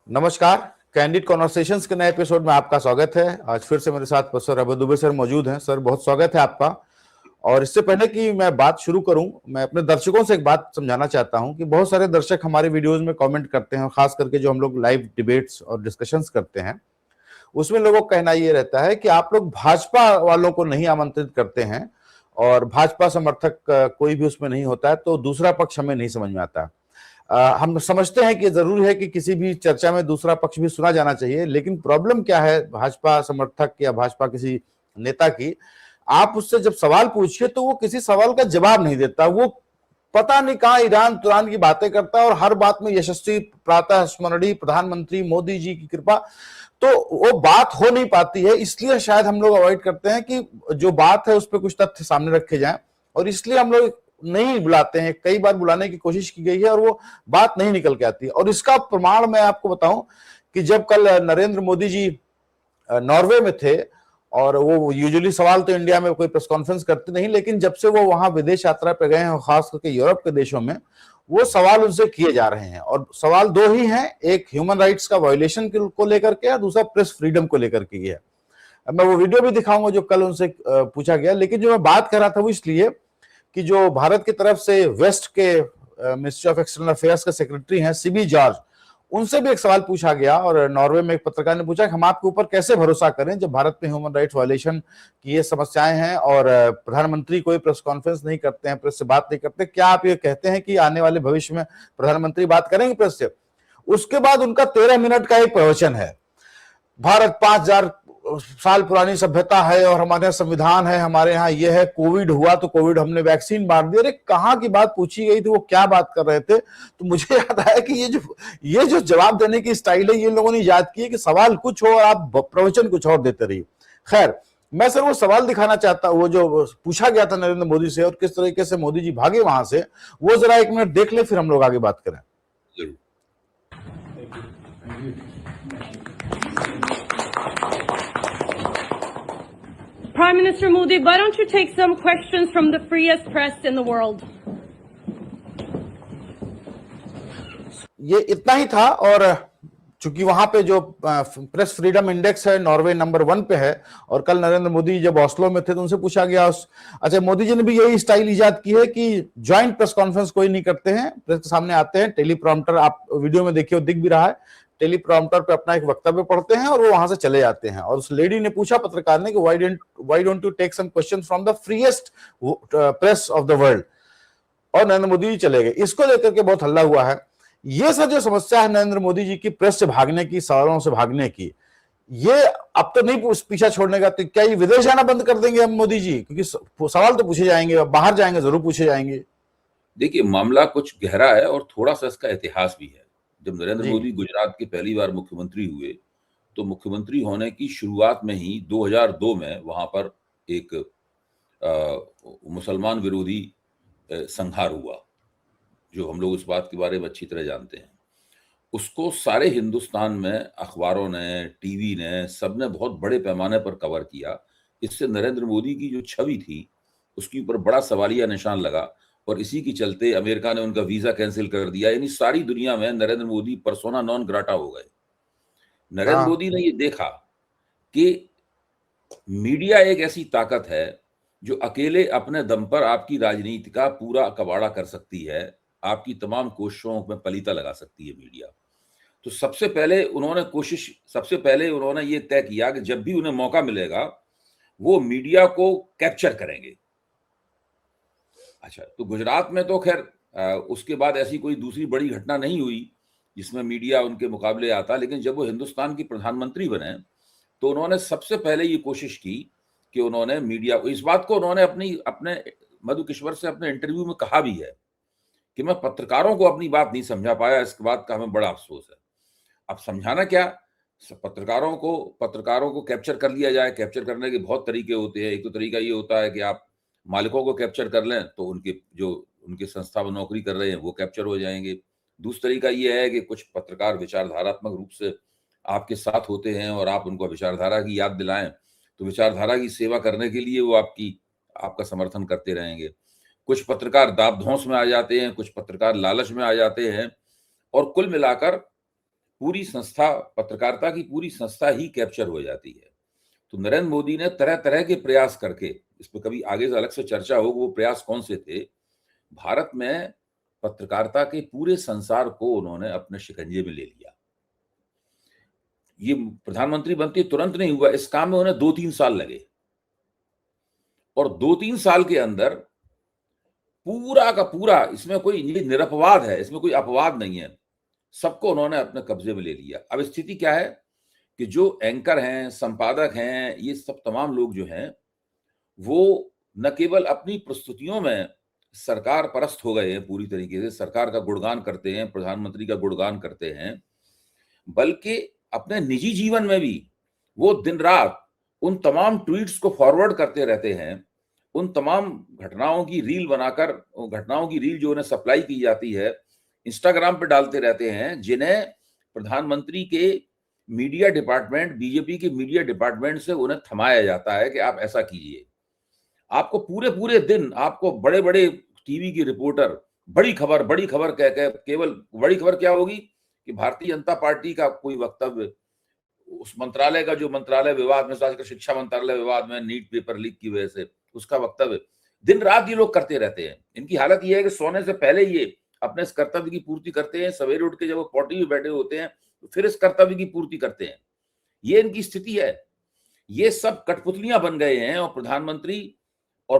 नमस्कार। Candid conversations के नए एपिसोड में आपका स्वागत है। आज फिर से मेरे साथ प्रोफेसर अभय दुबे सर मौजूद हैं। सर, बहुत स्वागत है आपका। और इससे पहले कि मैं बात शुरू करूं, मैं अपने दर्शकों से एक बात समझाना चाहता हूं कि बहुत सारे दर्शक हमारे वीडियोस में कमेंट करते हैं, खास करके जो हम लोग लाइव डिबेट्स और डिस्कशंस करते हैं, उसमें लोगों का कहना ये रहता है कि आप लोग भाजपा वालों को नहीं आमंत्रित करते हैं और भाजपा समर्थक कोई भी उसमें नहीं होता है, तो दूसरा पक्ष हमें नहीं समझ में आता। हम समझते हैं कि जरूरी है कि किसी भी चर्चा में दूसरा पक्ष भी सुना जाना चाहिए, लेकिन प्रॉब्लम क्या है भाजपा समर्थक या भाजपा किसी नेता की, आप उससे जब सवाल पूछिए तो वो किसी सवाल का जवाब नहीं देता। वो पता नहीं कहां ईरान तुरान की बातें करता है और हर बात में यशस्वी प्रातः स्मरणीय प्रधानमंत्री मोदी जी की कृपा, तो वो बात हो नहीं पाती है। इसलिए शायद हम लोग अवॉइड करते हैं कि जो बात है उस पर कुछ तथ्य सामने रखे जाएं, और इसलिए हम लोग नहीं बुलाते हैं। कई बार बुलाने की कोशिश की गई है और वो बात नहीं निकल के आती है। और इसका प्रमाण मैं आपको बताऊं कि जब कल नरेंद्र मोदी जी नॉर्वे में थे, और वो यूजुअली सवाल तो इंडिया में कोई प्रेस कॉन्फ्रेंस करते नहीं, लेकिन जब से वो वहां विदेश यात्रा पे गए हैं, खास करके यूरोप के देशों में, वो सवाल उनसे किए जा रहे हैं। और सवाल दो ही हैं, एक ह्यूमन राइट्स का वायोलेशन को लेकर के और दूसरा प्रेस फ्रीडम को लेकर के है। मैं वो वीडियो भी दिखाऊंगा जो कल उनसे पूछा गया। लेकिन जो मैं बात कर रहा था वो इसलिए कि जो भारत की तरफ से वेस्ट के मिनिस्ट्री ऑफ एक्सटर्नल अफेयर्स के सेक्रेटरी हैं सीबी जॉर्ज, उनसे भी एक सवाल पूछा गया। और नॉर्वे में एक पत्रकार ने पूछा कि हम आपके ऊपर कैसे भरोसा करें जब भारत में ह्यूमन राइट्स वायलेशन की ये समस्याएं हैं और प्रधानमंत्री कोई प्रेस कॉन्फ्रेंस नहीं करते हैं, प्रेस से बात नहीं करते, क्या आप ये कहते हैं कि आने वाले भविष्य में प्रधानमंत्री बात करेंगे प्रेस से? उसके बाद उनका 13 मिनट का एक प्रवचन है। भारत 5000 साल पुरानी सभ्यता है और हमारे यहाँ संविधान है, हमारे यहाँ ये है, कोविड हुआ तो कोविड हमने वैक्सीन मार दी। अरे कहाँ की बात पूछी गई थी, वो क्या बात कर रहे थे? तो मुझे याद आया कि ये जो जवाब देने की स्टाइल है, ये लोगों ने याद की है कि सवाल कुछ हो और आप प्रवचन कुछ और देते रहिए। खैर, मैं सर वो सवाल दिखाना चाहता हूँ, वो जो पूछा गया था नरेंद्र मोदी से और किस तरीके से मोदी जी भागे वहां से, वो जरा एक मिनट देख ले, फिर हम लोग आगे बात करें। Prime Minister Modi, why don't you take some questions from the freest press in the world? ये इतना ही था। और चूंकि वहां पे जो प्रेस फ्रीडम इंडेक्स है नॉर्वे नंबर 1 पे है, और कल नरेंद्र मोदी जब ऑस्लो में थे तो उनसे पूछा गया अच्छा, मोदी जी ने भी यही स्टाइल इजाद की है कि ज्वाइंट प्रेस कॉन्फ्रेंस कोई नहीं करते हैं, प्रेस के सामने आते हैं, टेलीप्रॉम्प्टर आप वीडियो में देखिए दिख भी रहा है, टेलीप्रॉम्प्टर पे अपना एक वक्तव्य पढ़ते हैं और वो वहां से चले जाते हैं। और उस लेडी ने पूछा पत्रकार ने कि why don't you take some questions from the freest press of the world, और नरेंद्र मोदी जी चले गए। इसको लेकर के बहुत हल्ला हुआ है। ये सब जो समस्या है नरेंद्र मोदी जी की प्रेस से भागने की, सवालों से भागने की, ये अब तो नहीं पीछा छोड़ने का। तो क्या ये विदेश जाना बंद कर देंगे हम मोदी जी? क्योंकि सवाल तो पूछे जाएंगे, बाहर जाएंगे जरूर पूछे जाएंगे। देखिए, मामला कुछ गहरा है और थोड़ा सा इसका इतिहास भी है। जब नरेंद्र मोदी गुजरात के पहली बार मुख्यमंत्री हुए तो मुख्यमंत्री होने की शुरुआत में ही 2002 में वहां पर एक मुसलमान विरोधी संहार हुआ, जो हम लोग उस बात के बारे में अच्छी तरह जानते हैं। उसको सारे हिंदुस्तान में अखबारों ने, टीवी ने, सबने बहुत बड़े पैमाने पर कवर किया। इससे नरेंद्र मोदी की जो छवि थी उसके ऊपर बड़ा सवालिया निशान लगा, और इसी के चलते अमेरिका ने उनका वीजा कैंसिल कर दिया। यानी सारी दुनिया में Narendra Modi persona non grata हो गए। नरेंद्र मोदी ने ये देखा कि मीडिया एक ऐसी ताकत है जो अकेले अपने दम पर आपकी राजनीति का पूरा कबाड़ा कर सकती है, आपकी तमाम कोशिशों में पलीता लगा सकती है मीडिया। तो सबसे पहले उन्होंने ये तय किया कि जब भी उन्हें मौका मिलेगा वो मीडिया को कैप्चर करेंगे। अच्छा, तो गुजरात में तो खैर उसके बाद ऐसी कोई दूसरी बड़ी घटना नहीं हुई जिसमें मीडिया उनके मुकाबले आता। लेकिन जब वो हिंदुस्तान की प्रधानमंत्री बने तो उन्होंने सबसे पहले ये कोशिश की कि उन्होंने मीडिया को, इस बात को उन्होंने अपने मधु किश्वर से अपने इंटरव्यू में कहा भी है कि मैं पत्रकारों को अपनी बात नहीं समझा पाया, इसके बात का हमें बड़ा अफसोस है। अब समझाना क्या, पत्रकारों को कैप्चर कर लिया जाए। कैप्चर करने के बहुत तरीके होते हैं। एक तो तरीका ये होता है कि आप मालिकों को कैप्चर कर लें तो उनके संस्था में नौकरी कर रहे हैं वो कैप्चर हो जाएंगे। दूसरा तरीका ये है कि कुछ पत्रकार विचारधारात्मक रूप से आपके साथ होते हैं और आप उनको विचारधारा की याद दिलाएं तो विचारधारा की सेवा करने के लिए वो आपका समर्थन करते रहेंगे। कुछ पत्रकार दाब धौंस में आ जाते हैं, कुछ पत्रकार लालच में आ जाते हैं, और कुल मिलाकर पूरी संस्था, पत्रकारिता की पूरी संस्था ही कैप्चर हो जाती है। तो नरेंद्र मोदी ने तरह तरह के प्रयास करके, इस पर कभी आगे से अलग से चर्चा हो वो प्रयास कौन से थे, भारत में पत्रकारिता के पूरे संसार को उन्होंने अपने शिकंजे में ले लिया। ये प्रधानमंत्री बनते तुरंत नहीं हुआ, इस काम में उन्हें 2-3 साल लगे, और 2-3 साल के अंदर पूरा का पूरा, इसमें कोई निरपवाद है, इसमें कोई अपवाद नहीं है, सबको उन्होंने अपने कब्जे में ले लिया। अब स्थिति क्या है कि जो एंकर हैं, संपादक हैं, ये सब तमाम लोग जो हैं, वो न केवल अपनी प्रस्तुतियों में सरकार परस्त हो गए हैं, पूरी तरीके से सरकार का गुणगान करते हैं, प्रधानमंत्री का गुणगान करते हैं, बल्कि अपने निजी जीवन में भी वो दिन रात उन तमाम ट्वीट्स को फॉरवर्ड करते रहते हैं, उन तमाम घटनाओं की रील बनाकर, घटनाओं की रील जो उन्हें सप्लाई की जाती है, इंस्टाग्राम पे डालते रहते हैं, जिन्हें प्रधानमंत्री के मीडिया डिपार्टमेंट, बीजेपी के मीडिया डिपार्टमेंट से उन्हें थमाया जाता है कि आप ऐसा कीजिए। आपको पूरे पूरे दिन आपको बड़े बड़े टीवी की रिपोर्टर बड़ी खबर कह के, केवल बड़ी खबर क्या होगी कि भारतीय जनता पार्टी का कोई वक्तव्य, उस मंत्रालय का जो मंत्रालय विवाद में, खासकर शिक्षा मंत्रालय विवाद में नीट पेपर लीक की वजह से उसका वक्तव्य, दिन रात ये लोग करते रहते हैं। इनकी हालत ये है कि सोने से पहले ये अपने इस कर्तव्य की पूर्ति करते हैं, सवेरे उठ के जब वो पॉटी में बैठे होते हैं तो फिर इस कर्तव्य की पूर्ति करते हैं। ये इनकी स्थिति है। ये सब कठपुतलियां बन गए हैं, और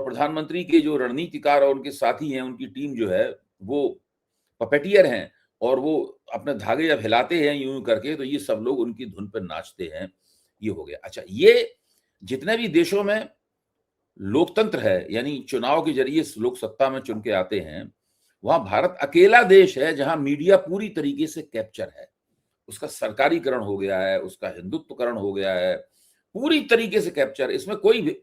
प्रधानमंत्री के जो रणनीतिकार और उनके साथी हैं, उनकी टीम जो है वो पपेटियर हैं, और वो अपने धागे जब हिलाते हैं यूं करके तो ये सब लोग उनकी धुन पर नाचते हैं। ये हो गया। अच्छा, ये जितने भी देशों में लोकतंत्र है, यानी चुनाव के जरिए लोग सत्ता में चुन के आते हैं, वहां भारत अकेला देश है जहां मीडिया पूरी तरीके से कैप्चर है, उसका सरकारीकरण हो गया है, उसका हिंदुत्वकरण हो गया है, पूरी तरीके से कैप्चर। इसमें कोई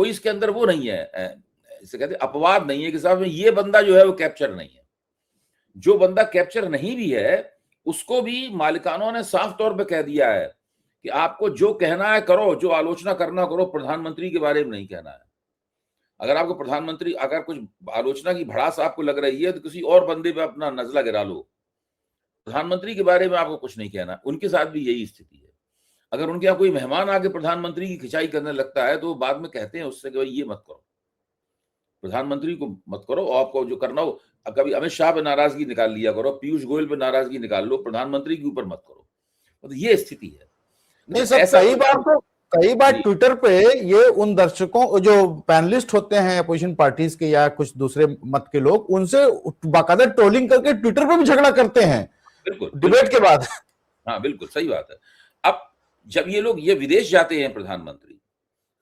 इसके अंदर वो नहीं है, इसे कहते अपवाद नहीं है कि साहब ये बंदा जो है वो कैप्चर नहीं है। जो बंदा कैप्चर नहीं भी है उसको भी मालिकानों ने साफ तौर पे कह दिया है कि आपको जो कहना है करो, जो आलोचना करना करो, प्रधानमंत्री के बारे में नहीं कहना है। अगर आपको प्रधानमंत्री, अगर कुछ आलोचना की भड़ास आपको लग रही है तो किसी और बंदे पे अपना नजला गिरा लो, प्रधानमंत्री के बारे में आपको कुछ नहीं कहना। उनके साथ भी यही स्थिति है। अगर उनके यहाँ कोई मेहमान आके प्रधानमंत्री की खिंचाई करने लगता है तो बाद में कहते हैं उससे कि भाई ये मत करो, प्रधानमंत्री को मत करो, और आपको जो करना हो, कभी अमित शाह पे नाराजगी निकाल लिया करो, पीयूष गोयल पे नाराजगी निकाल लो, प्रधानमंत्री के ऊपर मत करो। तो ये स्थिति है। नहीं सर, कई बार ट्विटर पे ये उन दर्शकों, जो पैनलिस्ट होते हैं अपोजिशन पार्टीज के या कुछ दूसरे मत के लोग, उनसे बाकायदा ट्रोलिंग करके ट्विटर पे भी झगड़ा करते हैं डिबेट के बाद। हाँ बिल्कुल सही बात है। अब जब ये लोग ये विदेश जाते हैं, प्रधानमंत्री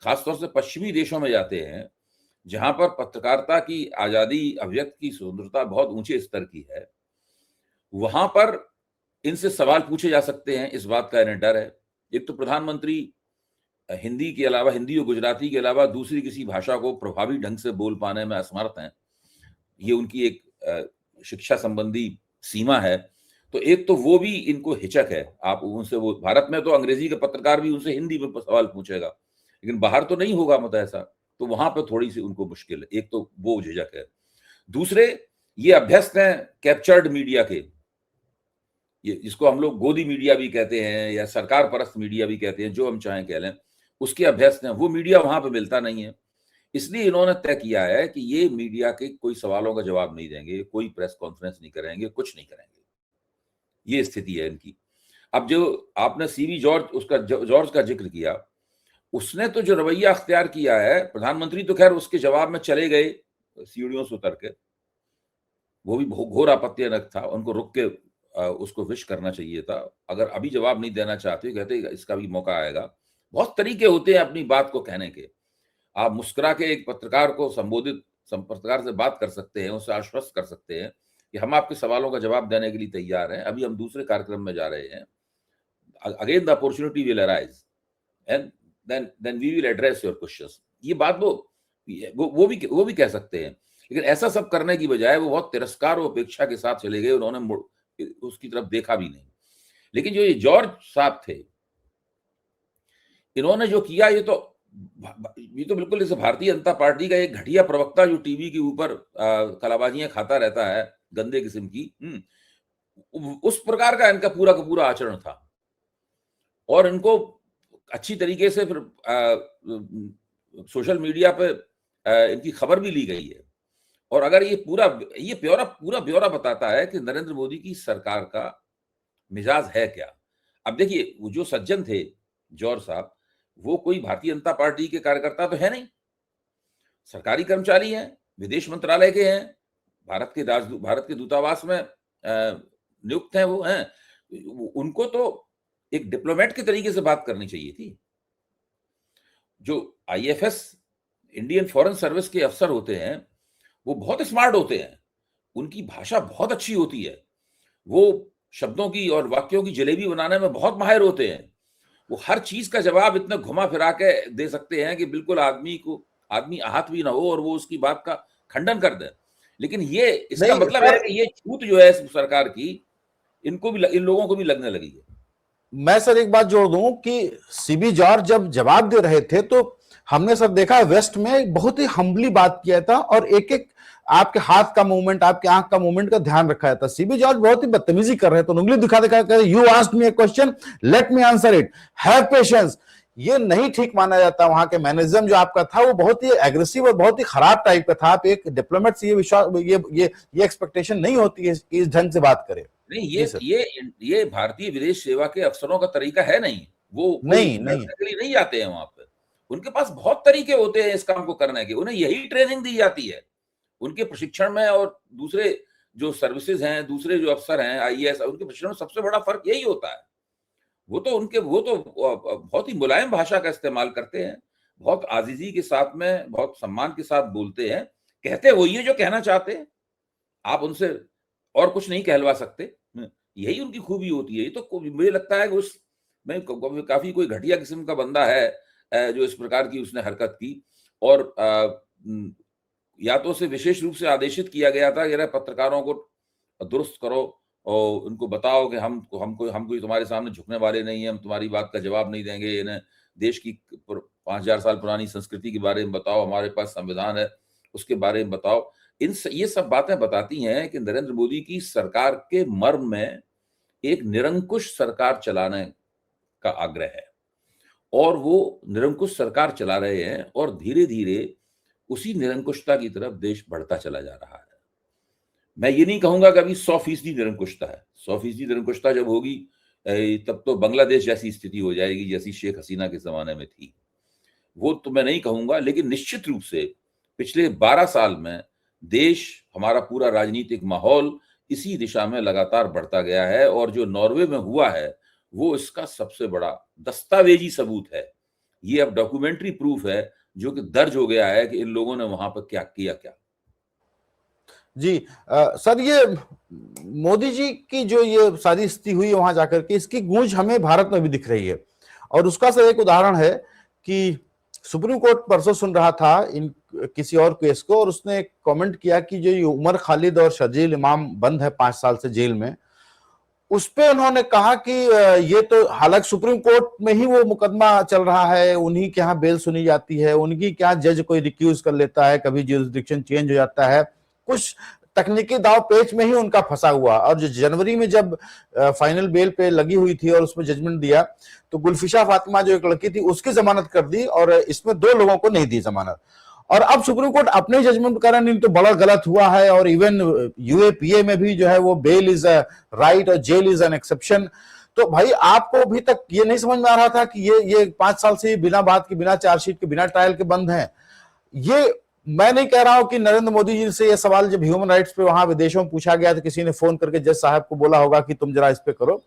खासतौर से पश्चिमी देशों में जाते हैं जहां पर पत्रकारिता की आजादी, अभिव्यक्ति की स्वतंत्रता बहुत ऊंचे स्तर की है, वहां पर इनसे सवाल पूछे जा सकते हैं, इस बात का इन्हें डर है। एक तो प्रधानमंत्री हिंदी के अलावा, हिंदी और गुजराती के अलावा दूसरी किसी भाषा को प्रभावी ढंग से बोल पाने में असमर्थ हैं। ये उनकी एक शिक्षा संबंधी सीमा है। तो एक तो वो भी इनको हिचक है। आप उनसे, वो भारत में तो अंग्रेजी के पत्रकार भी उनसे हिंदी में सवाल पूछेगा, लेकिन बाहर तो नहीं होगा मतलब ऐसा, तो वहां पर थोड़ी सी उनको मुश्किल है। एक तो वो झिझक है। दूसरे, ये अभ्यस्त हैं कैप्चर्ड मीडिया के, ये जिसको हम लोग गोदी मीडिया भी कहते हैं या सरकार परस्त मीडिया भी कहते हैं, जो हम चाहें कह लें, उसके अभ्यस्त हैं। वो मीडिया वहां पे मिलता नहीं है, इसलिए इन्होंने तय किया है कि ये मीडिया के कोई सवालों का जवाब नहीं देंगे, कोई प्रेस कॉन्फ्रेंस नहीं करेंगे, कुछ नहीं करेंगे। ये स्थिति है इनकी। अब जो आपने सीवी जॉर्ज का जिक्र किया, उसने तो जो रवैया अख्तियार किया है, प्रधानमंत्री तो खैर उसके जवाब में चले गए सीढ़ियों से उतर के, वो भी घोर आपत्तिजनक था, उनको रुक के उसको विश करना चाहिए था। अगर अभी जवाब नहीं देना चाहते, कहते इसका भी मौका आएगा। बहुत तरीके होते हैं अपनी बात को कहने के। आप मुस्कुरा के एक पत्रकार को संबोधित, पत्रकार से बात कर सकते हैं, उससे आश्वस्त कर सकते हैं कि हम आपके सवालों का जवाब देने के लिए तैयार हैं, अभी हम दूसरे कार्यक्रम में जा रहे हैं, again the opportunity will arise and then we will address your questions। ये बात वो भी कह सकते हैं, लेकिन ऐसा सब करने की बजाय वो बहुत तिरस्कार और उपेक्षा के साथ चले गए, उन्होंने उसकी तरफ देखा भी नहीं। लेकिन जो ये जॉर्ज साहब थे, इन्होंने जो किया, ये तो बिल्कुल जैसे भारतीय जनता पार्टी का एक घटिया प्रवक्ता जो टीवी के ऊपर कलाबाजियां खाता रहता है, गंदे किस्म की, उस प्रकार का इनका पूरा का पूरा आचरण था और इनको अच्छी तरीके से फिर सोशल मीडिया पे इनकी खबर भी ली गई है। और अगर ये पूरा ब्यौरा बताता है कि नरेंद्र मोदी की सरकार का मिजाज है क्या। अब देखिए, वो जो सज्जन थे जौहर साहब, वो कोई भारतीय जनता पार्टी के कार्यकर्ता तो है नहीं, सरकारी कर्मचारी हैं, विदेश मंत्रालय के हैं, भारत के दूतावास में नियुक्त हैं, वो हैं। उनको तो एक डिप्लोमेट के तरीके से बात करनी चाहिए थी। जो आईएफएस, इंडियन फॉरेन सर्विस के अफसर होते हैं, वो बहुत स्मार्ट होते हैं, उनकी भाषा बहुत अच्छी होती है, वो शब्दों की और वाक्यों की जलेबी बनाने में बहुत माहिर होते हैं। वो हर चीज का जवाब इतना घुमा फिरा के दे सकते हैं कि बिल्कुल आदमी आहत भी ना हो और वो उसकी बात का खंडन कर दे। लेकिन ये इसका नहीं मतलब है कि ये छूत जो है इस सरकार की, इन लोगों को भी लगने लगी है। मैं सर एक बात जोड़ दूं कि सीबी जॉर्ज जब जवाब दे रहे थे तो हमने सर देखा वेस्ट में बहुत ही हम्बली बात किया था और एक एक आपके हाथ का मूवमेंट, आपके आंख का मूवमेंट का ध्यान रखा था। सीबी जॉर्ज बहुत ही बदतमीजी कर रहे थे, उंगली दिखा दिखा कर, you asked me a question, let me answer it, have patience. ये नहीं ठीक माना जाता। वहां के मैनेजम जो आपका था वो बहुत ही एग्रेसिव और बहुत ही खराब टाइप का था। आप एक डिप्लोमेट से ये विश्वास, ये एक्सपेक्टेशन नहीं होती है इस ढंग से बात करे। नहीं, ये भारतीय विदेश सेवा के अफसरों का तरीका है नहीं। वो नहीं नहीं नहीं जाते हैं वहां पे, उनके पास बहुत तरीके होते हैं इस काम को करने के, उन्हें यही ट्रेनिंग दी जाती है उनके प्रशिक्षण में। और दूसरे जो सर्विसेज हैं, दूसरे जो अफसर हैं आईएएस, उनके प्रशिक्षण में सबसे बड़ा फर्क यही होता है। वो तो बहुत ही मुलायम भाषा का इस्तेमाल करते हैं, बहुत आजीजी के साथ में, बहुत सम्मान के साथ बोलते हैं, कहते वही है जो कहना चाहते हैं। आप उनसे और कुछ नहीं कहलवा सकते, यही उनकी खूबी होती है। ये तो मुझे लगता है कि उसमें काफी कोई घटिया किस्म का बंदा है जो इस प्रकार की उसने हरकत की। और या तो उसे विशेष रूप से आदेशित किया गया था कि पत्रकारों को दुरुस्त करो और उनको बताओ कि हम कोई तुम्हारे सामने झुकने वाले नहीं है, हम तुम्हारी बात का जवाब नहीं देंगे, इन्हें देश की 5000 साल पुरानी संस्कृति के बारे में बताओ, हमारे पास संविधान है उसके बारे में बताओ। ये सब बातें बताती हैं कि नरेंद्र मोदी की सरकार के मर्म में एक निरंकुश सरकार चलाने का आग्रह है और वो निरंकुश सरकार चला रहे हैं और धीरे धीरे उसी निरंकुशता की तरफ देश बढ़ता चला जा रहा है। मैं ये नहीं कहूंगा कि अभी 100% निरंकुशता है। 100% निरंकुशता जब होगी तब तो बांग्लादेश जैसी स्थिति हो जाएगी जैसी शेख हसीना के जमाने में थी। वो तो मैं नहीं कहूंगा, लेकिन निश्चित रूप से पिछले 12 साल में देश, हमारा पूरा राजनीतिक माहौल इसी दिशा में लगातार बढ़ता गया है। और जो नॉर्वे में हुआ है वो इसका सबसे बड़ा दस्तावेजी सबूत है। ये अब डॉक्यूमेंट्री प्रूफ है जो कि दर्ज हो गया है कि इन लोगों ने वहां पर क्या किया। जी सर, ये मोदी जी की जो ये सारी स्थिति हुई है वहां जाकर के, इसकी गूंज हमें भारत में भी दिख रही है। और उसका सर एक उदाहरण है कि सुप्रीम कोर्ट परसों सुन रहा था इन किसी और केस को और उसने एक कमेंट किया कि जो ये उमर खालिद और शर्जील इमाम बंद है 5 साल से जेल में, उस पे उन्होंने कहा कि ये तो हालांकि सुप्रीम कोर्ट में ही वो मुकदमा चल रहा है, उन्हीं के यहाँ बेल सुनी जाती है, उनकी क्या जज कोई रिक्यूज कर लेता है, कभी जुरिसडिक्शन चेंज हो जाता है, कुछ तकनीकी दाव पेच में ही उनका फंसा हुआ। और जो जनवरी में जब फाइनल बेल पे लगी हुई थी और उसमें जजमेंट दिया तो गुलफिशा फातिमा जो एक लड़की थी उसकी जमानत कर दी और इसमें 2 लोगों को नहीं दी जमानत। और अब सुप्रीम कोर्ट अपने जजमेंट कर रहा है तो बड़ा गलत हुआ है। और इवन यूएपीए में भी जो है वो बेल इज अ राइट और जेल इज एन एक्सेप्शन। तो भाई आपको अभी तक ये नहीं समझ में आ रहा था कि ये 5 साल से बिना बात के, बिना चार्जशीट के, बिना ट्रायल के बंद हैं। ये मैं नहीं कह रहा हूं कि नरेंद्र मोदी जी से ये सवाल जब ह्यूमन राइट्स पे वहां विदेशों में पूछा गया तो किसी ने फोन करके जज साहब को बोला होगा कि तुम जरा इस पे करो,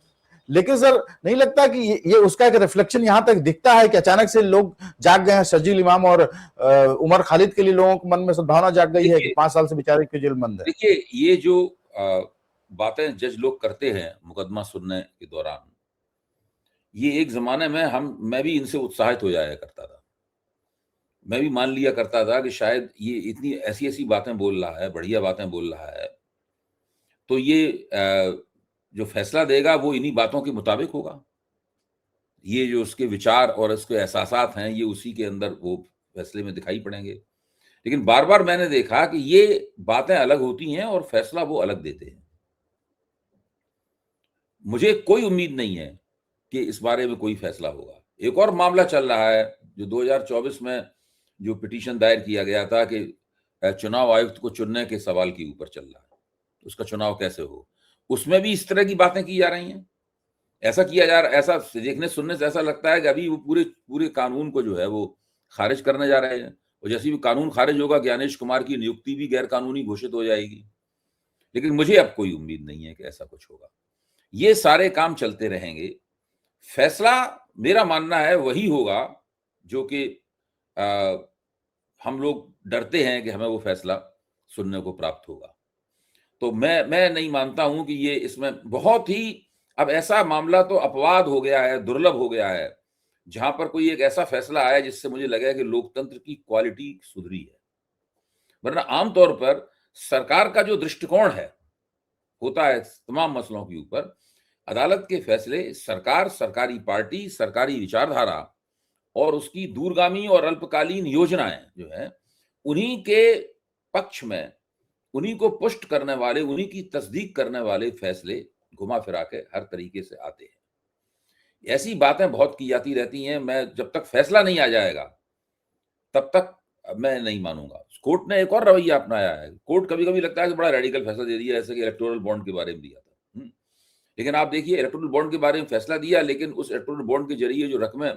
लेकिन सर नहीं लगता कि ये उसका एक रिफ्लेक्शन यहां तक दिखता है कि अचानक से लोग जाग गए हैं, शर्जील इमाम और उमर खालिद के लिए लोगों के मन में सद्भावना जाग गई है कि 5 साल से बेचारे क्यों जेल बंद है। देखिए, ये जो बातें जज लोग करते हैं मुकदमा सुनने के दौरान, ये एक जमाने में मैं भी इनसे उत्साहित हो जाया करता था। मैं भी मान लिया करता था कि शायद ये इतनी ऐसी बातें बोल रहा है, बढ़िया बातें बोल रहा है, तो ये जो फैसला देगा वो इन्हीं बातों के मुताबिक होगा। ये जो उसके विचार और उसके एहसासात हैं ये उसी के अंदर वो फैसले में दिखाई पड़ेंगे। लेकिन बार बार मैंने देखा कि ये बातें अलग होती हैं और फैसला वो अलग देते हैं। मुझे कोई उम्मीद नहीं है कि इस बारे में कोई फैसला होगा। एक और मामला चल रहा है जो 2024 में जो पिटीशन दायर किया गया था कि चुनाव आयुक्त को चुनने के सवाल के ऊपर चल रहा है, उसका चुनाव कैसे हो, उसमें भी इस तरह की बातें की जा रही हैं। ऐसा किया जा रहा, ऐसा देखने सुनने से ऐसा लगता है कि अभी वो पूरे पूरे कानून को जो है वो खारिज करने जा रहे हैं, और जैसे भी कानून खारिज होगा ज्ञानेश कुमार की नियुक्ति भी गैर कानूनी घोषित हो जाएगी। लेकिन मुझे अब कोई उम्मीद नहीं है कि ऐसा कुछ होगा। ये सारे काम चलते रहेंगे। फैसला मेरा मानना है वही होगा जो कि हम लोग डरते हैं कि हमें वो फैसला सुनने को प्राप्त होगा। तो मैं नहीं मानता हूं कि ये इसमें बहुत ही अब ऐसा मामला तो अपवाद हो गया है, दुर्लभ हो गया है, जहां पर कोई एक ऐसा फैसला आया जिससे मुझे लगा कि लोकतंत्र की क्वालिटी सुधरी है। वरना आमतौर पर सरकार का जो दृष्टिकोण है होता है तमाम मसलों के ऊपर, अदालत के फैसले सरकार, सरकारी पार्टी, सरकारी विचारधारा और उसकी दूरगामी और अल्पकालीन योजनाएं जो है उन्हीं के पक्ष में, उन्हीं को पुष्ट करने वाले, उन्हीं की तस्दीक करने वाले फैसले घुमा फिरा के हर तरीके से आते हैं। ऐसी बातें बहुत की जाती रहती हैं। मैं जब तक फैसला नहीं आ जाएगा तब तक मैं नहीं मानूंगा। कोर्ट ने एक और रवैया अपनाया है। कोर्ट कभी कभी लगता है कि बड़ा रेडिकल फैसला दे दिया, जैसे कि इलेक्टोरल बॉन्ड के बारे में दिया था। लेकिन आप देखिए, इलेक्टोरल बॉन्ड के बारे में फैसला दिया, लेकिन उस इलेक्टोरल बॉन्ड के जरिए जो रकमें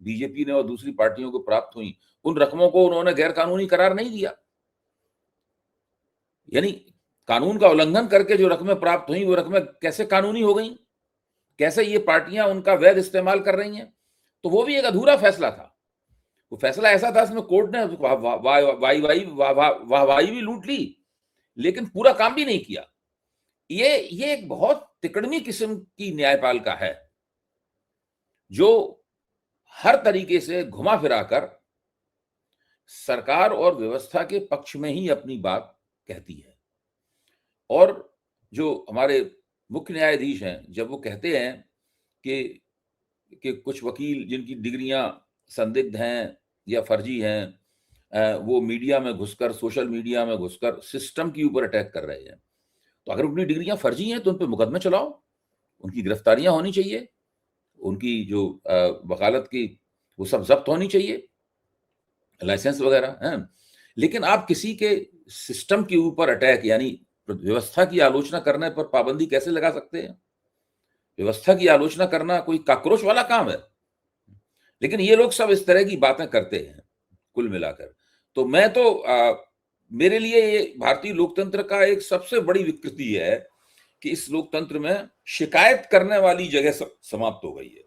बीजेपी ने और दूसरी पार्टियों को प्राप्त हुई, उन रकमों को उन्होंने गैर कानूनी करार नहीं दिया। यानी कानून का उल्लंघन करके जो रकमें प्राप्त हुई वो रकमें कैसे कानूनी हो गई, कैसे ये पार्टियां उनका वैध इस्तेमाल कर रही हैं। तो वो भी एक अधूरा फैसला था। वो फैसला ऐसा था इसमें कोर्ट ने वाहवाही भी लूट ली, लेकिन पूरा काम भी नहीं किया। ये एक बहुत तिकड़मी किस्म की न्यायपालिका है जो हर तरीके से घुमा फिरा कर सरकार और व्यवस्था के पक्ष में ही अपनी बात कहती है। और जो हमारे मुख्य न्यायाधीश हैं, जब वो कहते हैं कि कुछ वकील जिनकी डिग्रियां संदिग्ध हैं या फर्जी हैं, वो मीडिया में घुसकर, सोशल मीडिया में घुसकर सिस्टम के ऊपर अटैक कर रहे हैं, तो अगर उनकी डिग्रियां फर्जी हैं तो उन पर मुकदमे चलाओ, उनकी गिरफ्तारियां होनी चाहिए, उनकी जो वकालत की वो सब जब्त होनी चाहिए, लाइसेंस वगैरह हैं। लेकिन आप किसी के सिस्टम के ऊपर अटैक, यानी व्यवस्था की आलोचना करने पर पाबंदी कैसे लगा सकते हैं? व्यवस्था की आलोचना करना कोई काक्रोच वाला काम है। लेकिन ये लोग सब इस तरह की बातें करते हैं कुल मिलाकर। तो मैं तो मेरे लिए ये भारतीय लोकतंत्र का एक सबसे बड़ी विकृति है कि इस लोकतंत्र में शिकायत करने वाली जगह समाप्त हो गई है।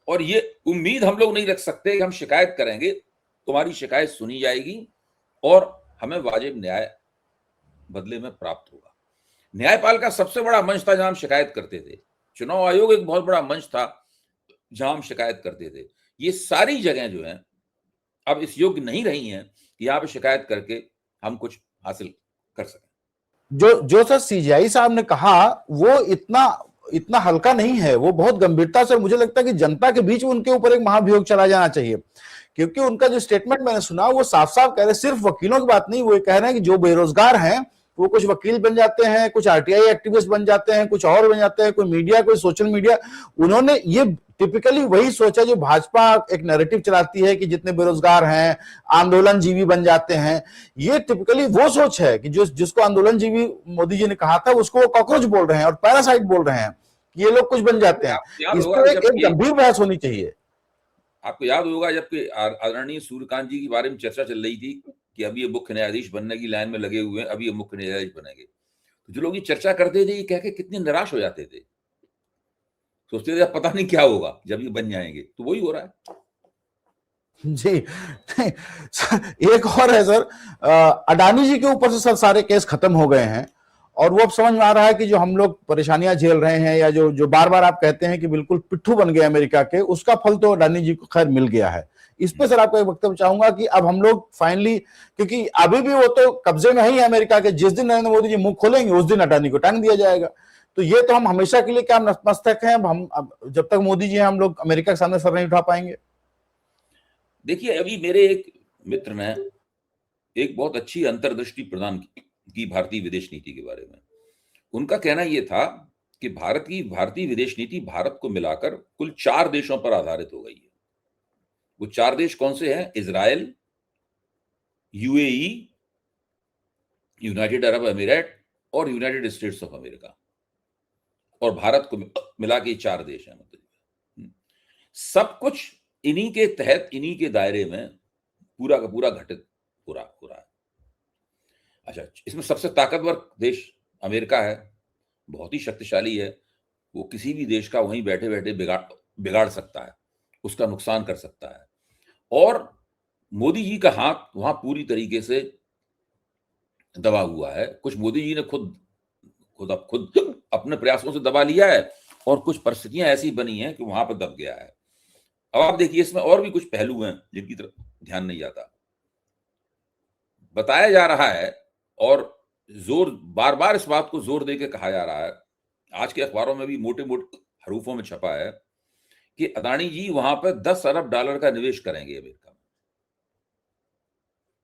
और ये उम्मीद हम लोग नहीं रख सकते कि हम शिकायत करेंगे, तुम्हारी शिकायत सुनी जाएगी और हमें वाजिब न्याय बदले में प्राप्त होगा। न्यायपालिका सबसे बड़ा मंच था जहां हम शिकायत करते थे। चुनाव आयोग एक बहुत बड़ा मंच था जहां हम शिकायत करते थे। ये सारी जगह जो हैं अब इस योग्य नहीं रही हैं कि यहाँ पे शिकायत करके हम कुछ हासिल कर सकें। जो सर सीजीआई साहब ने कहा वो इतना हल्का नहीं है, वो बहुत गंभीरता से, मुझे लगता है कि जनता के बीच में उनके ऊपर एक महाभियोग चला जाना चाहिए। क्योंकि उनका जो स्टेटमेंट मैंने सुना वो साफ साफ कह रहे, सिर्फ वकीलों की बात नहीं, वो कह रहे हैं कि जो बेरोजगार हैं वो कुछ वकील बन जाते हैं, कुछ आरटीआई एक्टिविस्ट बन जाते हैं, कुछ और बन जाते हैं, कोई मीडिया, कोई सोशल मीडिया। उन्होंने ये टिपिकली वही सोचा जो भाजपा एक नैरेटिव चलाती है कि जितने बेरोजगार हैं आंदोलन जीवी बन जाते हैं। ये टिपिकली वो सोच है कि जिसको आंदोलन जीवी मोदी जी ने कहा था उसको वो कॉकरोच बोल रहे हैं और पैरासाइट बोल रहे हैं कि ये लोग कुछ बन जाते हैं। इस पर एक गंभीर बहस होनी चाहिए। आपको याद होगा जबकि आदरणीय सूर्यकांत जी के बारे में चर्चा चल रही थी कि अभी ये मुख्य न्यायाधीश बनने की लाइन में लगे हुए हैं, अभी ये मुख्य न्यायाधीश बनेंगे, तो जो लोग ये चर्चा करते थे ये कह के कितने निराश हो जाते थे, सोचते थे पता नहीं क्या होगा जब ये बन जाएंगे। तो वही हो रहा है जी। एक और है सर, अडानी जी के ऊपर से सर सारे केस खत्म हो गए हैं और वो अब समझ में आ रहा है कि जो हम लोग परेशानियां झेल रहे हैं या जो बार बार आप कहते हैं कि बिल्कुल पिट्ठू बन गए अमेरिका के, उसका फल तो अडानी जी को खैर मिल गया है। इस पे सर आपका एक वक्तव्य चाहूंगा कि अब हम लोग फाइनली, क्योंकि अभी भी वो तो कब्जे में ही है अमेरिका के, जिस दिन नरेंद्र मोदी जी मुंह खोलेंगे उस दिन अडानी को टांग दिया जाएगा। तो ये तो हम हमेशा के लिए क्या नतमस्तक हैं, अब जब तक मोदी जी हैं हम लोग अमेरिका के सामने सर नहीं उठा पाएंगे। देखिए, अभी मेरे एक मित्र ने एक बहुत अच्छी अंतर्दृष्टि प्रदान की भारतीय विदेश नीति के बारे में। उनका कहना यह था कि भारतीय विदेश नीति भारत को मिलाकर कुल 4 देशों पर आधारित हो गई है। वो 4 देश कौन से हैं? इजराइल, यूएई, यूनाइटेड अरब अमीरात और यूनाइटेड स्टेट्स ऑफ अमेरिका, और भारत को मिला के 4 देश हैं। मतलब सब कुछ इन्हीं के तहत, इन्हीं के दायरे में पूरा का पूरा घटित हो रहा है। अच्छा, इसमें सबसे ताकतवर देश अमेरिका है, बहुत ही शक्तिशाली है। वो किसी भी देश का वहीं बैठे बैठे बिगाड़ सकता है, उसका नुकसान कर सकता है। और मोदी जी का हाथ वहां पूरी तरीके से दबा हुआ है। कुछ मोदी जी ने खुद अपने प्रयासों से दबा लिया है, और कुछ परिस्थितियां ऐसी बनी हैं कि वहां पर दब गया है। अब आप देखिए, इसमें और भी कुछ पहलू हैं जिनकी तरफ ध्यान नहीं जाता। बताया जा रहा है और बार बार इस बात को जोर देके कहा जा रहा है, आज के अखबारों में भी मोटे मोटे हरूफों में छपा है कि अदानी जी वहां पर $10 अरब का निवेश करेंगे अमेरिका में।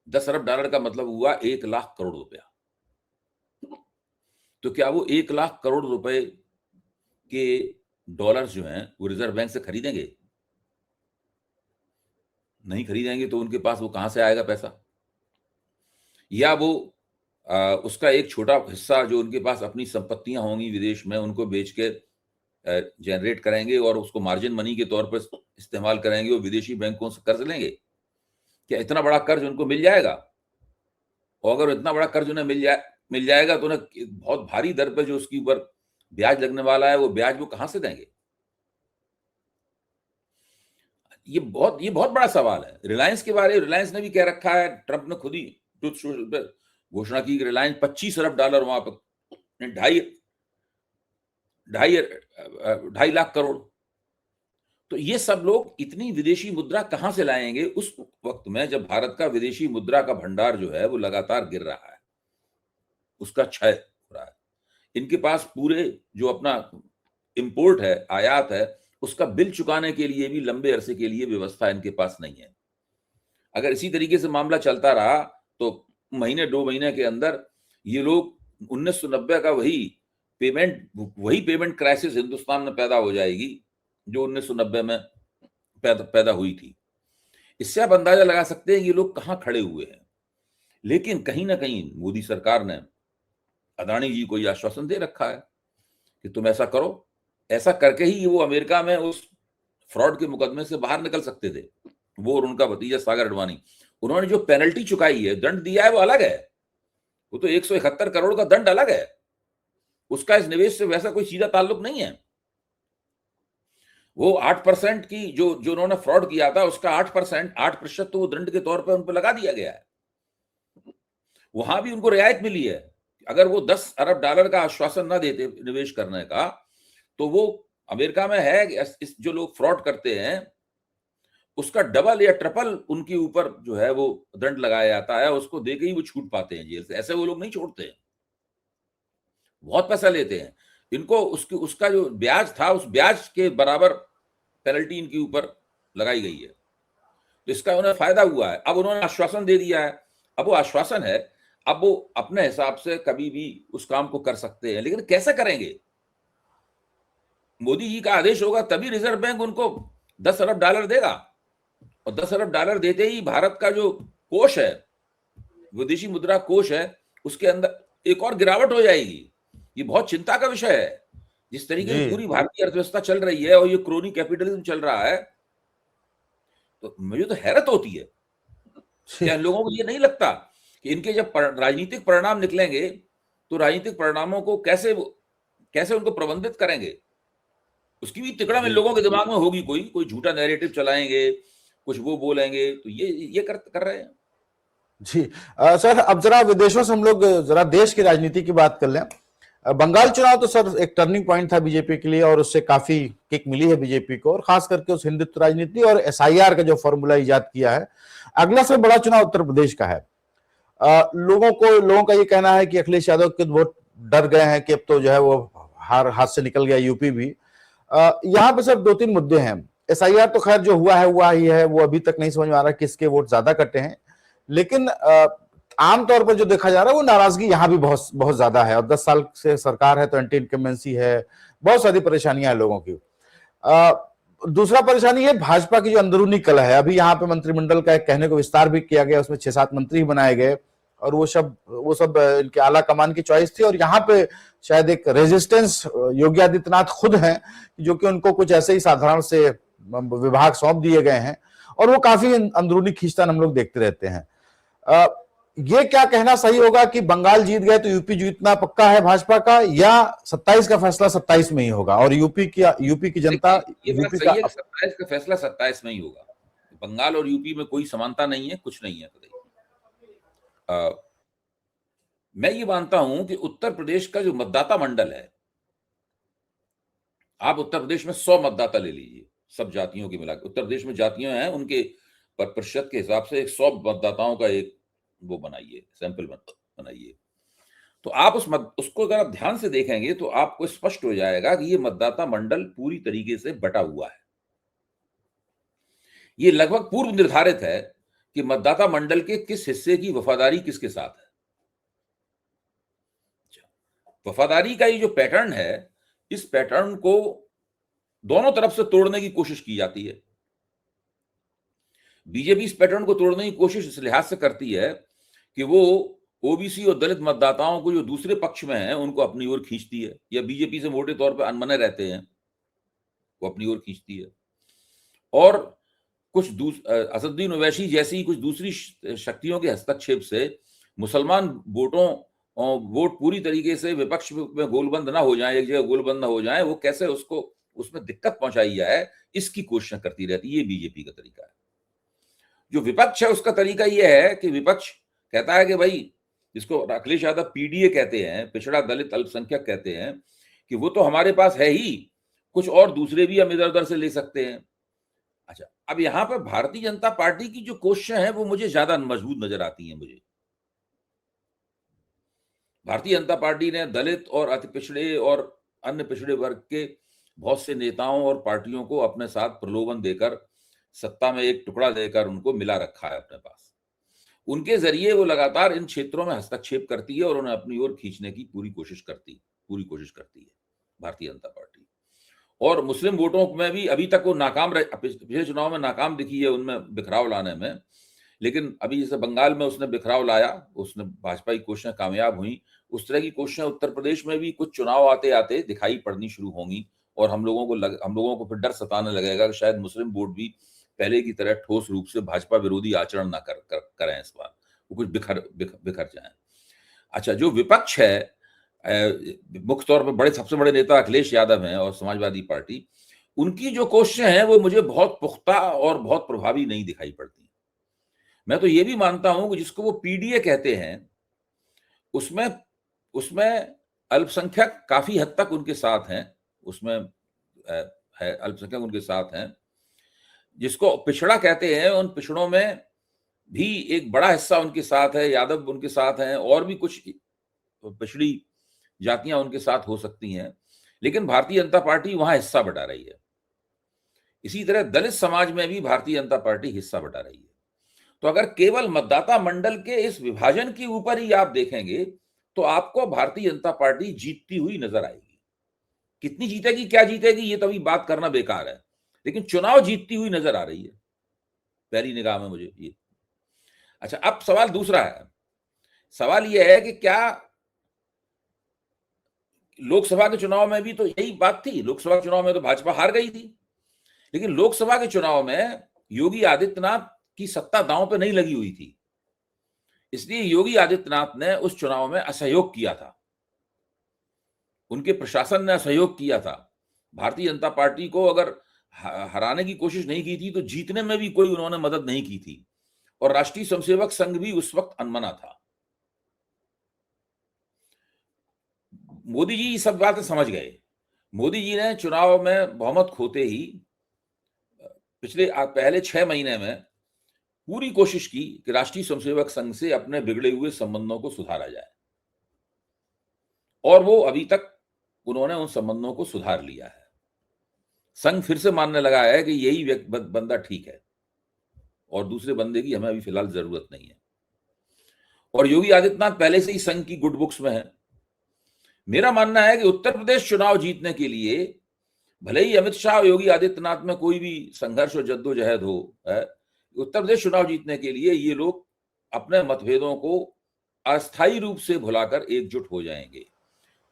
$10 अरब का मतलब हुआ 1 लाख करोड़ रुपया। तो क्या वो 1 लाख करोड़ रुपए के डॉलर्स जो हैं वो रिजर्व बैंक से खरीदेंगे? नहीं खरीदेंगे तो उनके पास वो कहां से आएगा पैसा? या वो उसका एक छोटा हिस्सा जो उनके पास अपनी संपत्तियां होंगी विदेश में, उनको बेच के जनरेट करेंगे और उसको मार्जिन मनी के तौर पर इस्तेमाल करेंगे और विदेशी बैंकों से कर्ज लेंगे? क्या इतना बड़ा कर्ज उनको मिल जाएगा? और अगर इतना बड़ा कर्ज उन्हें मिल जाएगा तो उन्हें बहुत भारी दर पे जो उसके ऊपर ब्याज लगने वाला है, वो ब्याज वो कहां से देंगे? ये बहुत बड़ा सवाल है। रिलायंस ने भी कह रखा है, ट्रंप ने खुद ही ट्रुथ सोशल पे घोषणा की कि रिलायंस $25 अरब वहां पर, 2.5 लाख करोड़। तो ये सब लोग इतनी विदेशी मुद्रा कहां से लाएंगे उस वक्त में जब भारत का विदेशी मुद्रा का भंडार जो है वो लगातार गिर रहा है, उसका क्षय हो रहा है। इनके पास पूरे जो अपना इंपोर्ट है, आयात है, उसका बिल चुकाने के लिए भी लंबे अरसे के लिए व्यवस्था इनके पास नहीं है। अगर इसी तरीके से मामला चलता रहा तो महीने 2 महीने के अंदर ये लोग 1990 का वही पेमेंट क्राइसिस हिंदुस्तान में पैदा हो जाएगी जो 1990 में पैदा हुई थी। इससे आप अंदाजा लगा सकते हैं ये लोग कहां खड़े हुए हैं। लेकिन कहीं ना कहीं मोदी सरकार ने अदानी जी को यह आश्वासन दे रखा है कि तुम ऐसा करो, ऐसा करके ही वो अमेरिका में उस फ्रॉड के मुकदमे से बाहर निकल सकते थे। वो और उनका भतीजा सागर अडवाणी, उन्होंने जो पेनल्टी चुकाई है, दंड दिया है, वो अलग है। वो तो 171 करोड़ का दंड अलग है, उसका इस निवेश से वैसा कोई सीधा ताल्लुक नहीं है। वो 8% की जो उन्होंने फ्रॉड किया था उसका 8% तो वो दंड के तौर पर उन पर लगा दिया गया है। वहां भी उनको रियायत मिली है। अगर वो $10 अरब का आश्वासन ना देते निवेश करने का, तो वो अमेरिका में है इस जो लोग फ्रॉड करते हैं उसका डबल या ट्रिपल उनके ऊपर जो है वो दंड लगाया जाता है, उसको देके ही वो छूट पाते हैं जेल से। ऐसे वो लोग नहीं छोड़ते हैं, बहुत पैसा लेते हैं। इनको उसका जो ब्याज था उस ब्याज के बराबर पेनल्टी इनके ऊपर लगाई गई है, तो इसका उन्हें फायदा हुआ है। अब उन्होंने आश्वासन दे दिया है, अब वो आश्वासन है, अब वो अपने हिसाब से कभी भी उस काम को कर सकते हैं। लेकिन कैसे करेंगे? मोदी जी का आदेश होगा तभी रिजर्व बैंक उनको $10 अरब देगा, और $10 अरब देते ही भारत का जो कोष है, विदेशी मुद्रा कोष है, उसके अंदर एक और गिरावट हो जाएगी। ये बहुत चिंता का विषय है। जिस तरीके से पूरी भारतीय अर्थव्यवस्था चल रही है और ये क्रोनी कैपिटलिज्म चल रहा है, तो मुझे तो हैरत होती है। क्या लोगों को ये नहीं लगता कि इनके जब राजनीतिक परिणाम निकलेंगे तो राजनीतिक परिणामों को कैसे उनको प्रबंधित करेंगे, उसकी भी तिकड़म इन लोगों के दिमाग में होगी। कोई झूठा नैरेटिव चलाएंगे, कुछ वो बोलेंगे, तो ये कर रहे हैं जी। सर, अब जरा विदेशों से हम लोग जरा देश की राजनीति की बात कर लें। बंगाल चुनाव तो सर एक टर्निंग पॉइंट था बीजेपी के लिए, और उससे काफी किक मिली है बीजेपी को, और खास करके उस हिंदुत्व राजनीति और SIR का जो फॉर्मूला इजाद किया है। अगला सबसे बड़ा चुनाव उत्तर प्रदेश का है। लोगों का ये कहना है कि अखिलेश यादव के वोट डर गए हैं कि अब तो जो है वो हाथ से निकल गया यूपी भी। यहाँ पे सिर्फ 2-3 मुद्दे हैं। SIR तो खैर जो हुआ ही है, वो अभी तक नहीं समझ में आ रहा किसके वोट ज्यादा कटे हैं। लेकिन आमतौर पर जो देखा जा रहा है वो नाराजगी यहाँ भी बहुत बहुत ज्यादा है, और 10 साल से सरकार है तो एंटी इनकम्बेंसी है, बहुत सारी परेशानियां हैं लोगों की। दूसरा परेशानी है भाजपा की जो अंदरूनी कलह है। अभी यहाँ पे मंत्रिमंडल का एक कहने को विस्तार भी किया गया, उसमें 6-7 मंत्री बनाए गए, और वो सब इनके आला कमान की चॉइस थी। और यहाँ पे शायद एक रेजिस्टेंस योगी आदित्यनाथ खुद हैं, जो कि उनको कुछ ऐसे ही साधारण से विभाग सौंप दिए गए हैं, और वो काफी अंदरूनी खींचतान हम लोग देखते रहते हैं। ये क्या कहना सही होगा कि बंगाल जीत गए तो यूपी जीतना पक्का है भाजपा का, या 27 का फैसला 27 में ही होगा, और यूपी की जनता, ये बात यूपी सही का है कि 27 का फैसला 27 में ही होगा। बंगाल और यूपी में कोई समानता नहीं है, कुछ नहीं है। मैं ये मानता हूं कि उत्तर प्रदेश का जो मतदाता मंडल है, आप उत्तर प्रदेश में 100 मतदाता ले लीजिए, सब जातियों के मिलाकर। उत्तर प्रदेश में जातियां हैं, उनके प्रतिशत के हिसाब से 100 मतदाताओं का एक वो बनाइए, सैंपल बनाइए। तो आप उसको अगर आप ध्यान से देखेंगे तो आपको स्पष्ट हो जाएगा कि ये मतदाता मंडल पूरी तरीके से बटा हुआ है। ये लगभग पूर्व निर्धारित है कि मतदाता मंडल के किस हिस्से की वफादारी किसके साथ है। वफादारी का ये जो पैटर्न है, इस पैटर्न को दोनों तरफ से तोड़ने की कोशिश की जाती है। बीजेपी इस पैटर्न को तोड़ने की कोशिश इस लिहाज से करती है कि वो ओबीसी और दलित मतदाताओं को जो दूसरे पक्ष में हैं उनको अपनी ओर खींचती है, या बीजेपी से मोटे तौर पर अनमने रहते हैं वो अपनी ओर खींचती है। और कुछ असदुद्दीन ओवैसी जैसी कुछ दूसरी शक्तियों के हस्तक्षेप से मुसलमान वोट पूरी तरीके से विपक्ष में गोलबंद ना हो जाए, एक जगह गोलबंद ना हो जाए, वो कैसे उसको उसमें दिक्कत पहुंचाई जाए, इसकी कोशिश करती रहती है। ये बीजेपी का तरीका है। जो विपक्ष है उसका तरीका यह है कि विपक्ष कहता है कि भाई, जिसको अखिलेश यादव पीडीए कहते हैं, पिछड़ा दलित अल्पसंख्यक कहते हैं, कि वो तो हमारे पास है ही, कुछ और दूसरे भी हम इधर उधर से ले सकते हैं। अच्छा, अब यहां पर भारतीय जनता पार्टी की जो कोशिशें हैं वो मुझे ज्यादा मजबूत नजर आती हैं। मुझे भारतीय जनता पार्टी ने दलित और अति पिछड़े और अन्य पिछड़े वर्ग के बहुत से नेताओं और पार्टियों को अपने साथ प्रलोभन देकर, सत्ता में एक टुकड़ा देकर उनको मिला रखा है अपने पास। उनके जरिए वो लगातार इन क्षेत्रों में हस्तक्षेप करती है और उन्हें अपनी ओर खींचने की पूरी कोशिश करती है भारतीय जनता पार्टी। और मुस्लिम वोटों में भी अभी तक वो नाकाम रहे, पिछले चुनाव में नाकाम दिखी है उनमें बिखराव लाने में। लेकिन अभी जैसे बंगाल में उसने बिखराव लाया, उसने भाजपा की कोशिशें कामयाब हुई, उस तरह की कोशिशें उत्तर प्रदेश में भी कुछ चुनाव आते आते दिखाई पड़नी शुरू होंगी। और हम लोगों को फिर डर सताने लगेगा कि शायद मुस्लिम वोट भी पहले की तरह ठोस रूप से भाजपा विरोधी आचरण ना करें इस बार, वो कुछ बिखर जाएं। अच्छा, जो विपक्ष है, मुख्य तौर पर सबसे बड़े नेता अखिलेश यादव हैं और समाजवादी पार्टी, उनकी जो कोशिशें हैं वो मुझे बहुत पुख्ता और बहुत प्रभावी नहीं दिखाई पड़ती। मैं तो ये भी मानता हूं कि जिसको वो पीडीए कहते हैं, उसमें अल्पसंख्यक काफी हद तक उनके साथ हैं, उसमें है अल्पसंख्यक उनके साथ हैं। जिसको पिछड़ा कहते हैं, उन पिछड़ों में भी एक बड़ा हिस्सा उनके साथ है, यादव उनके साथ हैं, और भी कुछ पिछड़ी जातियां उनके साथ हो सकती हैं, लेकिन भारतीय जनता पार्टी वहां हिस्सा बटा रही है। इसी तरह दलित समाज में भी भारतीय जनता पार्टी हिस्सा बटा रही है। तो अगर केवल मतदाता मंडल के इस विभाजन के ऊपर ही आप देखेंगे तो आपको भारतीय जनता पार्टी जीतती हुई नजर आएगी। कितनी जीतेगी, क्या जीतेगी, ये तो अभी बात करना बेकार है, लेकिन चुनाव जीतती हुई नजर आ रही है पहली निगाह में मुझे ये। अच्छा, अब सवाल दूसरा है। सवाल यह है कि क्या लोकसभा के चुनाव में भी तो यही बात थी। लोकसभा के चुनाव में तो भाजपा हार गई थी, लेकिन लोकसभा के चुनाव में योगी आदित्यनाथ की सत्ता दांव पे नहीं लगी हुई थी, इसलिए योगी आदित्यनाथ ने उस चुनाव में असहयोग किया था, उनके प्रशासन ने असहयोग किया था। भारतीय जनता पार्टी को अगर हराने की कोशिश नहीं की थी तो जीतने में भी कोई उन्होंने मदद नहीं की थी, और राष्ट्रीय स्वयंसेवक संघ भी उस वक्त अनमना था। मोदी जी सब बातें समझ गए। मोदी जी ने चुनाव में बहुमत खोते ही पहले 6 महीने में पूरी कोशिश की कि राष्ट्रीय स्वयंसेवक संघ से अपने बिगड़े हुए संबंधों को सुधारा जाए, और वो अभी तक उन्होंने उन संबंधों को सुधार लिया है। संघ फिर से मानने लगा है कि यही बंदा ठीक है और दूसरे बंदे की हमें अभी फिलहाल जरूरत नहीं है। और योगी आदित्यनाथ पहले से ही संघ की गुड बुक्स में है। मेरा मानना है कि उत्तर प्रदेश चुनाव जीतने के लिए भले ही अमित शाह और योगी आदित्यनाथ में कोई भी संघर्ष और जद्दोजहद हो, उत्तर प्रदेश चुनाव जीतने के लिए ये लोग अपने मतभेदों को अस्थायी रूप से भुलाकर एकजुट हो जाएंगे।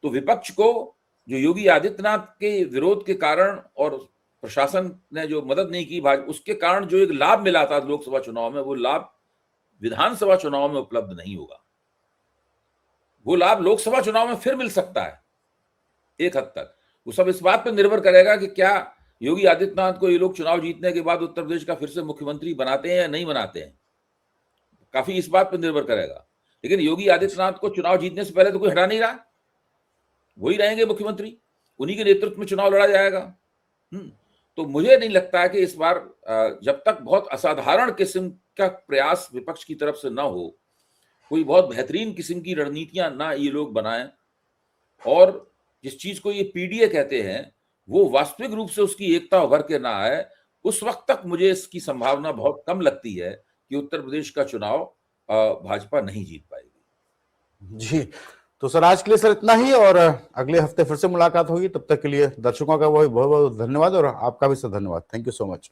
तो विपक्ष को जो योगी आदित्यनाथ के विरोध के कारण और प्रशासन ने जो मदद नहीं की भाजपा, उसके कारण जो एक लाभ मिला था लोकसभा चुनाव में, वो लाभ विधानसभा चुनाव में उपलब्ध नहीं होगा। वो लाभ लोकसभा चुनाव में फिर मिल सकता है एक हद तक। वो सब इस बात पर निर्भर करेगा कि क्या योगी आदित्यनाथ को ये लोग चुनाव जीतने के बाद उत्तर प्रदेश का फिर से मुख्यमंत्री बनाते हैं या नहीं बनाते हैं, काफी इस बात पर निर्भर करेगा। लेकिन योगी आदित्यनाथ को चुनाव जीतने से पहले तो कोई हटा नहीं रहा, वही रहेंगे मुख्यमंत्री, उन्हीं के नेतृत्व में चुनाव लड़ा जाएगा। तो मुझे नहीं लगता है कि इस बार जब तक बहुत असाधारण किस्म का प्रयास विपक्ष की तरफ से ना हो, कोई बहुत बेहतरीन किस्म की रणनीतियां ना ये लोग बनाएं, और जिस चीज को ये पीडीए कहते हैं वो वास्तविक रूप से उसकी एकता उभर के ना आए, उस वक्त तक मुझे इसकी संभावना बहुत कम लगती है कि उत्तर प्रदेश का चुनाव भाजपा नहीं जीत पाएगी। जी, तो सर आज के लिए सर इतना ही, और अगले हफ्ते फिर से मुलाकात होगी। तब तक के लिए दर्शकों का बहुत बहुत धन्यवाद, और आपका भी सर धन्यवाद। Thank you so much.